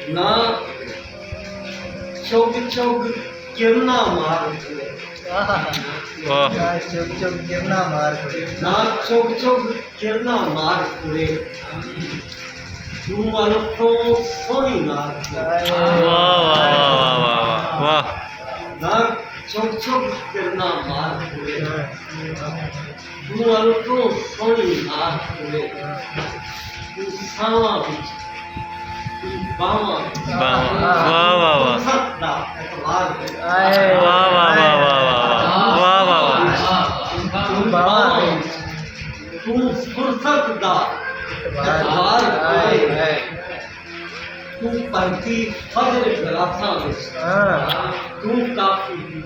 ਨਾ ਚੁਗ ਚੁਗ ਕਿਰਨਾ ਮਾਰ ਕੁੜੇ ਵਾਹ ਚੁੱਕ ਚੁੱਕ ਗਿਰਨਾ ਮਾਰ ਕੁੜੇ ਨਾ ਚੁਗ ਚੁਗ ਕਿਰਨਾ ਮਾਰ ਕੁੜੇ ਤੂੰ ਮਨ ਤੋਂ ਸੋਹਣੀ ਨਾ ਵਾਹ ਵਾਹ ਵਾਹ ਵਾਹ ਨਾ ਚੁਗ ਚੁਗ ਕਿਰਨਾ ਮਾਰ ਕੁੜੇ ਤੂੰ ਮਨ ਤੋਂ ਸੋਹਣੀ ਨਾ ਕੁੜੇ ਤੂੰ ਸਾਵਾਂ ਵਿੱਚ ਤੂੰ ਬਾਵਾਂ ਵਾਹ ਵਾਹ ਵਾਹ ਸੱਤ ਦਾ ਇਤਬਾਰ ਹੈ ਆਏ ਵਾਹ ਵਾਹ ਵਾਹ ਵਾਹ ਵਾਹ ਵਾਹ ਤੂੰ ਬਾਵਾਂ ਤੂੰ ਫੁਰਸਤ ਦਾ ਇਤਬਾਰ ਹੈ ਤੂੰ ਪੰਤੀ ਫਜ਼ਲ ਗਲਾਸਾਂ ਵਿੱਚ ਹਾਂ ਤੂੰ ਕਾਫੀ